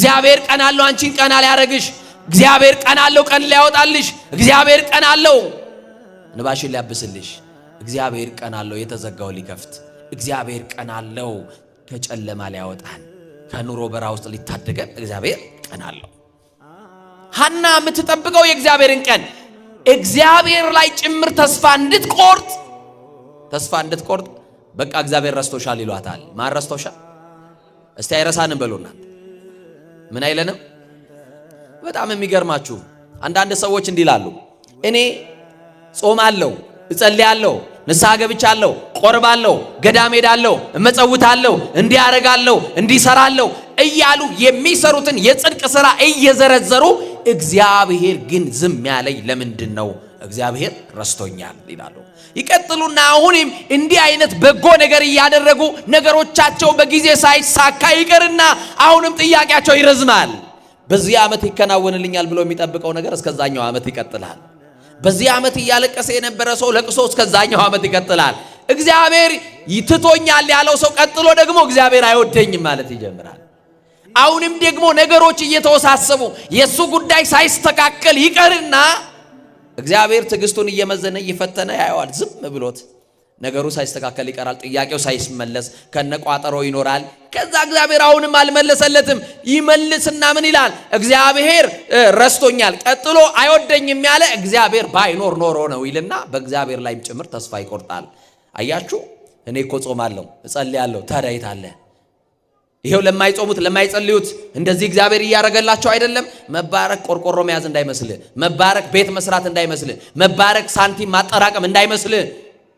እግዚአብሔር ቀን አለው አንቺን ቀን ሊያረግሽ። እግዚአብሔር ቀን አለው ቀን ሊያወጣልሽ። እግዚአብሔር ቀን አለው እንባሽን ሊያብስልሽ። እግዚአብሔር ቀን አለው የተዘጋው ሊከፍት። እግዚአብሔር ቀን አለው ከጨለማ ሊያወጣን፣ ከኑሮ በራ ውስጥ ሊታደገን። እግዚአብሔር ቀን አለው። ሐና የምትጠብቀው የእግዚአብሔርን ቀን እግዚአብሔር ላይ ጭምር ተስፋ እንድትቆርጥ በቃ እግዚአብሔር ረስቶሻል ይሏታል። ማን ረስቶሻል? እስቲ አይረሳንም በሉና ምን አይለንም? በጣም የሚገርማችሁ አንዳንድ ሰዎች እንዲህ ይላሉ፣ እኔ ጾማለሁ፣ እጸልያለሁ፣ ንስሐ ገብቻለሁ፣ ቆርባለሁ፣ ገዳም ሄዳለሁ፣ እመጸውታለሁ፣ እንዲህ አደርጋለሁ፣ እንዲህ እሰራለሁ እያሉ የሚሰሩትን የጽድቅ ሥራ እየዘረዘሩ እግዚአብሔር ግን ዝም ያለኝ ለምንድን ነው? እግዚአብሔር ረስቶኛል ይላሉ። ይቀጥሉና አሁንም እንዲህ አይነት በጎ ነገር እያደረጉ ነገሮቻቸው በጊዜ ሳይሳካ ይቀርና አሁንም ጥያቄያቸው ይረዝማል። በዚህ ዓመት ይከናወንልኛል ብሎ የሚጠብቀው ነገር እስከዛኛው ዓመት ይቀጥላል። በዚህ ዓመት እያለቀሰ የነበረ ሰው ለቅሶ እስከዛኛው ዓመት ይቀጥላል። እግዚአብሔር ይትቶኛል ያለው ሰው ቀጥሎ ደግሞ እግዚአብሔር አይወደኝም ማለት ይጀምራል። አሁንም ደግሞ ነገሮች እየተወሳሰቡ የሱ ጉዳይ ሳይስተካከል ይቀርና እግዚአብሔር ትዕግስቱን እየመዘነ እየፈተነ ያየዋል። ዝም ብሎት ነገሩ ሳይስተካከል ይቀራል። ጥያቄው ሳይመለስ ከነቋጠሮ ይኖራል። ከዛ እግዚአብሔር አሁንም አልመለሰለትም። ይመልስና ምን ይላል? እግዚአብሔር ረስቶኛል፣ ቀጥሎ አይወደኝም ያለ እግዚአብሔር ባይኖር ኖሮ ነው ይልና በእግዚአብሔር ላይም ጭምር ተስፋ ይቆርጣል። አያችሁ፣ እኔ እኮ ጾማለሁ፣ እጸልያለሁ፣ ታዲያ የት አለ? ይሄው ለማይጾሙት ለማይጸልዩት እንደዚህ እግዚአብሔር እያረገላቸው አይደለም? መባረክ ቆርቆሮ መያዝ እንዳይመስልህ፣ መባረክ ቤት መስራት እንዳይመስልህ፣ መባረክ ሳንቲም ማጠራቀም እንዳይመስልህ።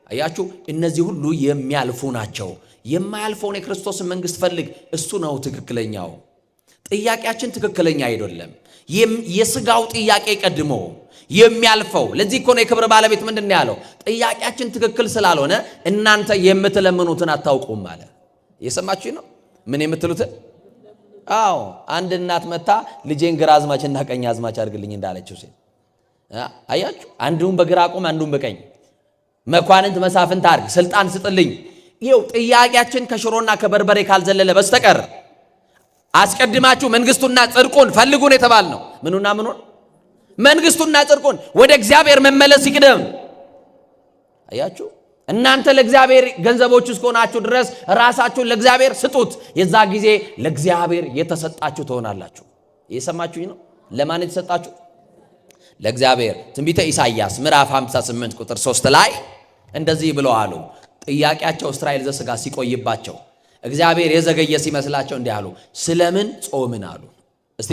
አያችሁ፣ እነዚህ ሁሉ የሚያልፉ ናቸው። የማያልፈውን የክርስቶስን መንግስት ፈልግ፣ እሱ ነው ትክክለኛው። ጥያቄያችን ትክክለኛ አይደለም። የስጋው ጥያቄ ቀድሞ የሚያልፈው። ለዚህ እኮ ነው የክብር ባለቤት ምንድን ነው ያለው? ጥያቄያችን ትክክል ስላልሆነ እናንተ የምትለምኑትን አታውቁም ማለት። እየሰማችሁ ነው? ምን የምትሉትን? አዎ፣ አንድ እናት መታ ልጄን ግራ አዝማችና ቀኝ አዝማች አድርግልኝ እንዳለችው ሴት አያችሁ። አንዱን በግራ ቆም፣ አንዱን በቀኝ መኳንንት መሳፍንት አድርግ፣ ስልጣን ስጥልኝ። ይኸው ጥያቄያችን ከሽሮና ከበርበሬ ካልዘለለ በስተቀር አስቀድማችሁ መንግስቱና ጽድቁን ፈልጉን የተባል ነው። ምኑና ምኑን? መንግስቱና ጽድቁን። ወደ እግዚአብሔር መመለስ ይቅደም። አያችሁ፣ እናንተ ለእግዚአብሔር ገንዘቦች እስከሆናችሁ ድረስ ራሳችሁን ለእግዚአብሔር ስጡት። የዛ ጊዜ ለእግዚአብሔር የተሰጣችሁ ትሆናላችሁ። እየሰማችሁኝ ነው? ለማን የተሰጣችሁ? ለእግዚአብሔር። ትንቢተ ኢሳይያስ ምዕራፍ 58 ቁጥር 3 ላይ እንደዚህ ብለው አሉ። ጥያቄያቸው እስራኤል ዘሥጋ ሲቆይባቸው እግዚአብሔር የዘገየ ሲመስላቸው እንዲህ አሉ፣ ስለምን ጾምን አሉ። እስቲ